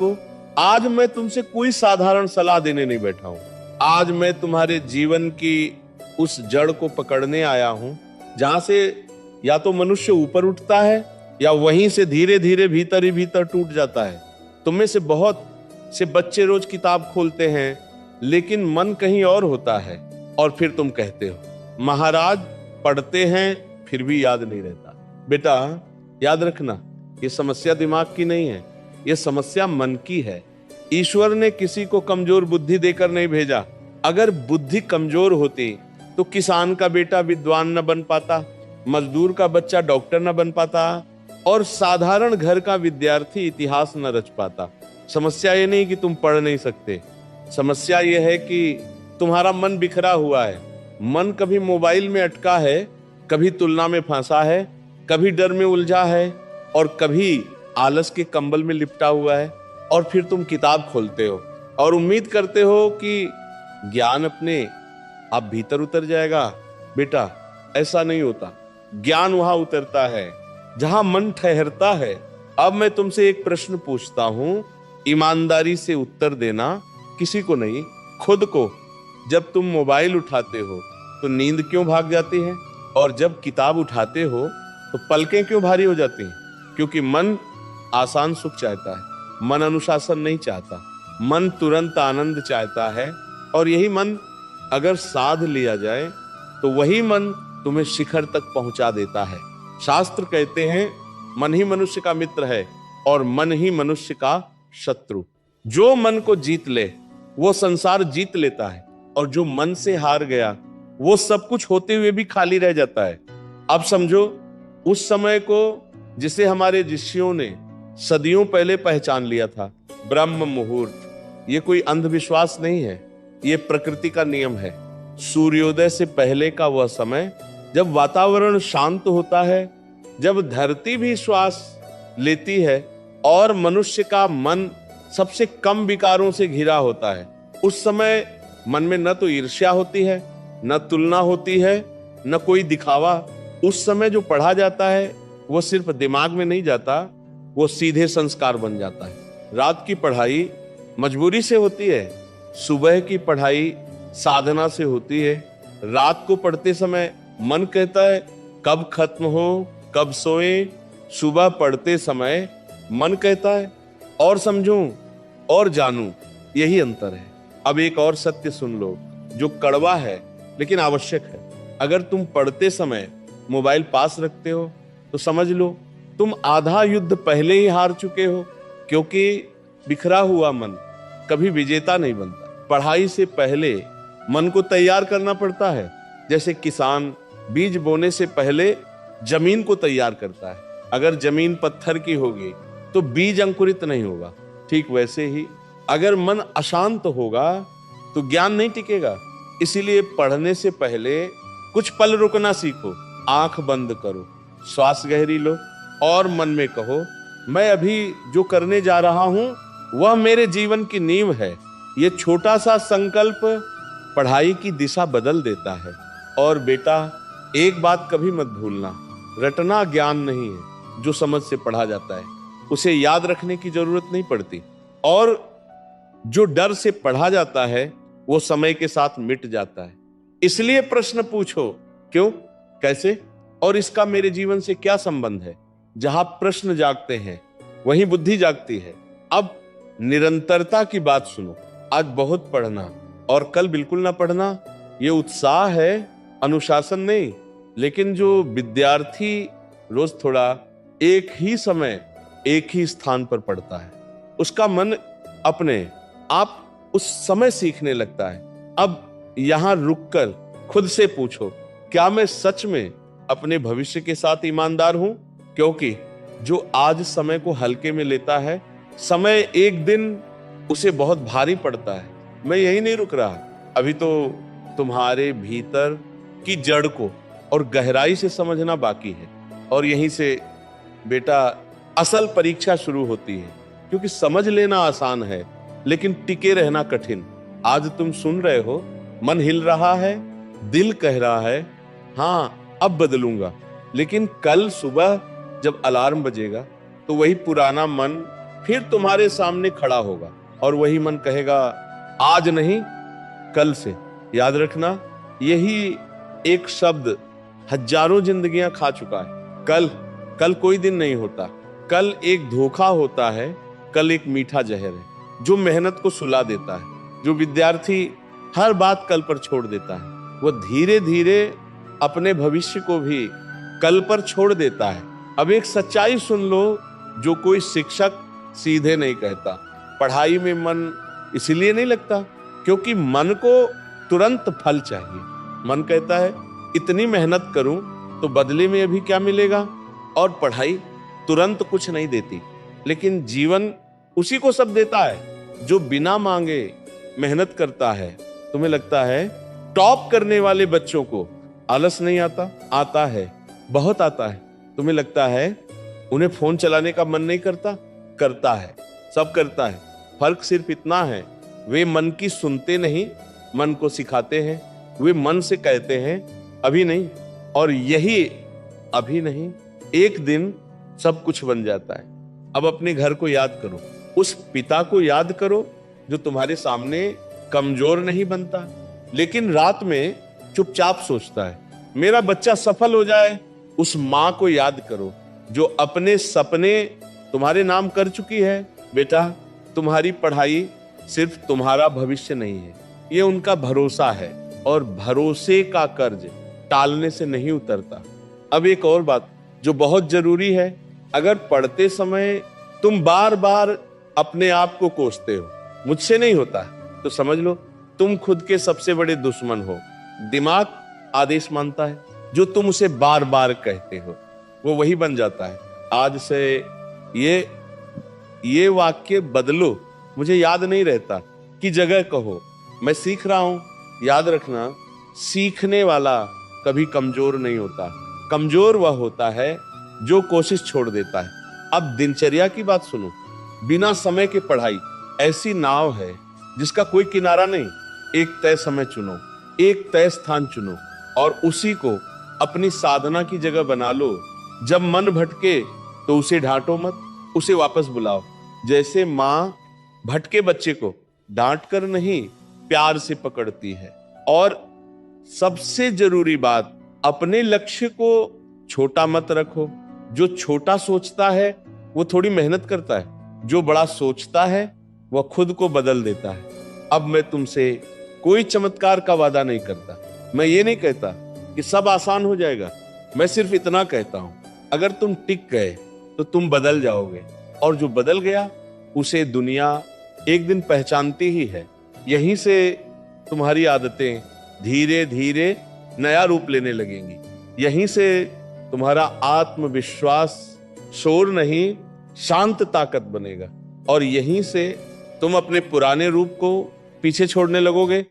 को आज मैं तुमसे कोई साधारण सलाह देने नहीं बैठा हूं। आज मैं तुम्हारे जीवन की उस जड़ को पकड़ने आया हूं जहां से या तो मनुष्य ऊपर उठता है या वहीं से धीरे धीरे भीतर ही भीतर टूट जाता है। तुम में से बहुत से बच्चे रोज किताब खोलते हैं लेकिन मन कहीं और होता है, और फिर तुम कहते हो महाराज पढ़ते हैं फिर भी याद नहीं रहता। बेटा याद रखना, ये समस्या दिमाग की नहीं है, ये समस्या मन की है। ईश्वर ने किसी को कमजोर बुद्धि देकर नहीं भेजा। अगर बुद्धि कमजोर होती तो किसान का बेटा विद्वान न बन पाता, मजदूर का बच्चा डॉक्टर न बन पाता, और साधारण घर का विद्यार्थी इतिहास न रच पाता। समस्या ये नहीं कि तुम पढ़ नहीं सकते, समस्या ये है कि तुम्हारा मन बिखरा हुआ है। मन कभी मोबाइल में अटका है, कभी तुलना में फंसा है, कभी डर में उलझा है, और कभी आलस के कंबल में लिपटा हुआ है। और फिर तुम किताब खोलते हो और उम्मीद करते हो कि ज्ञान अपने आप भीतर उतर जाएगा। बेटा ऐसा नहीं होता। ज्ञान वहां उतरता है जहां मन ठहरता है। अब मैं तुमसे एक प्रश्न पूछता हूं, ईमानदारी से उत्तर देना, किसी को नहीं, खुद को। जब तुम मोबाइल उठाते हो तो नींद क्यों भाग जाती है, और जब किताब उठाते हो तो पलकें क्यों भारी हो जाती हैं? क्योंकि मन आसान सुख चाहता है, मन अनुशासन नहीं चाहता, मन तुरंत आनंद चाहता है। और यही मन अगर साध लिया जाए तो वही मन तुम्हें शिखर तक पहुंचा देता है। शास्त्र कहते हैं मन ही मनुष्य का मित्र है और मन ही मनुष्य का शत्रु। जो मन को जीत ले वो संसार जीत लेता है, और जो मन से हार गया वो सब कुछ होते हुए भी खाली रह जाता है। अब समझो उस समय को जिसे हमारे ऋषियों ने सदियों पहले पहचान लिया था, ब्रह्म मुहूर्त। ये कोई अंधविश्वास नहीं है, ये प्रकृति का नियम है। सूर्योदय से पहले का वह समय जब वातावरण शांत होता है, जब धरती भी श्वास लेती है और मनुष्य का मन सबसे कम विकारों से घिरा होता है। उस समय मन में न तो ईर्ष्या होती है, न तुलना होती है, न कोई दिखावा। उस समय जो पढ़ा जाता है वो सिर्फ दिमाग में नहीं जाता, वो सीधे संस्कार बन जाता है। रात की पढ़ाई मजबूरी से होती है, सुबह की पढ़ाई साधना से होती है। रात को पढ़ते समय मन कहता है कब खत्म हो, कब सोए। सुबह पढ़ते समय मन कहता है और समझूं और जानूं। यही अंतर है। अब एक और सत्य सुन लो जो कड़वा है लेकिन आवश्यक है। अगर तुम पढ़ते समय मोबाइल पास रखते हो तो समझ लो तुम आधा युद्ध पहले ही हार चुके हो, क्योंकि बिखरा हुआ मन कभी विजेता नहीं बनता। पढ़ाई से पहले मन को तैयार करना पड़ता है, जैसे किसान बीज बोने से पहले जमीन को तैयार करता है। अगर जमीन पत्थर की होगी तो बीज अंकुरित नहीं होगा। ठीक वैसे ही अगर मन अशांत होगा तो ज्ञान नहीं टिकेगा। इसीलिए पढ़ने से पहले कुछ पल रुकना सीखो। आंख बंद करो, श्वास गहरी लो और मन में कहो मैं अभी जो करने जा रहा हूं वह मेरे जीवन की नींव है। ये छोटा सा संकल्प पढ़ाई की दिशा बदल देता है। और बेटा एक बात कभी मत भूलना, रटना ज्ञान नहीं है। जो समझ से पढ़ा जाता है उसे याद रखने की जरूरत नहीं पड़ती, और जो डर से पढ़ा जाता है वो समय के साथ मिट जाता है। इसलिए प्रश्न पूछो क्यों, कैसे और इसका मेरे जीवन से क्या संबंध है। जहां प्रश्न जागते हैं वहीं बुद्धि जागती है। अब निरंतरता की बात सुनो। आज बहुत पढ़ना और कल बिल्कुल ना पढ़ना, ये उत्साह है, अनुशासन नहीं। लेकिन जो विद्यार्थी रोज थोड़ा एक ही समय एक ही स्थान पर पढ़ता है उसका मन अपने आप उस समय सीखने लगता है। अब यहां रुककर खुद से पूछो क्या मैं सच में अपने भविष्य के साथ ईमानदार हूं? क्योंकि जो आज समय को हल्के में लेता है, समय एक दिन उसे बहुत भारी पड़ता है। मैं यही नहीं रुक रहा, अभी तो तुम्हारे भीतर की जड़ को और गहराई से समझना बाकी है। और यहीं से बेटा असल परीक्षा शुरू होती है, क्योंकि समझ लेना आसान है लेकिन टिके रहना कठिन। आज तुम सुन रहे हो, मन हिल रहा है, दिल कह रहा है हाँ अब बदलूंगा, लेकिन कल सुबह जब अलार्म बजेगा तो वही पुराना मन फिर तुम्हारे सामने खड़ा होगा और वही मन कहेगा आज नहीं कल से। याद रखना, यही एक शब्द हजारों जिंदगियां खा चुका है। कल कोई दिन नहीं होता, कल एक धोखा होता है, कल एक मीठा जहर है जो मेहनत को सुला देता है। जो विद्यार्थी हर बात कल पर छोड़ देता है, वो धीरे धीरे अपने भविष्य को भी कल पर छोड़ देता है। अब एक सच्चाई सुन लो जो कोई शिक्षक सीधे नहीं कहता। पढ़ाई में मन इसीलिए नहीं लगता क्योंकि मन को तुरंत फल चाहिए। मन कहता है इतनी मेहनत करूं तो बदले में अभी क्या मिलेगा, और पढ़ाई तुरंत कुछ नहीं देती। लेकिन जीवन उसी को सब देता है जो बिना मांगे मेहनत करता है। तुम्हें लगता है टॉप करने वाले बच्चों को आलस नहीं आता? आता है, बहुत आता है। तुम्हें लगता है उन्हें फोन चलाने का मन नहीं करता? करता है, सब करता है। फर्क सिर्फ इतना है, वे मन की सुनते नहीं, मन को सिखाते हैं। वे मन से कहते हैं अभी नहीं, और यही अभी नहीं एक दिन सब कुछ बन जाता है। अब अपने घर को याद करो, उस पिता को याद करो जो तुम्हारे सामने कमजोर नहीं बनता, लेकिन रात में चुपचाप सोचता है मेरा बच्चा सफल हो जाए। उस माँ को याद करो जो अपने सपने तुम्हारे नाम कर चुकी है। बेटा, तुम्हारी पढ़ाई सिर्फ तुम्हारा भविष्य नहीं है, ये उनका भरोसा है, और भरोसे का कर्ज टालने से नहीं उतरता। अब एक और बात जो बहुत जरूरी है, अगर पढ़ते समय तुम बार बार अपने आप को कोसते हो मुझसे नहीं होता, तो समझ लो तुम खुद के सबसे बड़े दुश्मन हो। दिमाग आदेश मानता है, जो तुम उसे बार बार कहते हो वो वही बन जाता है। आज से ये वाक्य बदलो, मुझे याद नहीं रहता की जगह कहो मैं सीख रहा हूं। याद रखना, सीखने वाला कभी कमजोर नहीं होता। कमजोर वह होता है जो कोशिश छोड़ देता है। अब दिनचर्या की बात सुनो। बिना समय के पढ़ाई ऐसी नाव है जिसका कोई किनारा नहीं। एक तय समय चुनो, एक तय स्थान चुनो, और उसी को अपनी साधना की जगह बना लो। जब मन भटके तो उसे डांटो मत, उसे वापस बुलाओ। जैसे माँ भटके बच्चे को डांट कर नहीं, प्यार से पकड़ती है। और सबसे जरूरी बात, अपने लक्ष्य को छोटा मत रखो। जो छोटा सोचता है वो थोड़ी मेहनत करता है, जो बड़ा सोचता है वह खुद को बदल देता है। अब मैं तुमसे कोई चमत्कार का वादा नहीं करता। मैं ये नहीं कहता कि सब आसान हो जाएगा। मैं सिर्फ इतना कहता हूं, अगर तुम टिक गए तो तुम बदल जाओगे, और जो बदल गया उसे दुनिया एक दिन पहचानती ही है। यहीं से तुम्हारी आदतें धीरे धीरे नया रूप लेने लगेंगी। यहीं से तुम्हारा आत्मविश्वास शोर नहीं, शांत ताकत बनेगा, और यहीं से तुम अपने पुराने रूप को पीछे छोड़ने लगोगे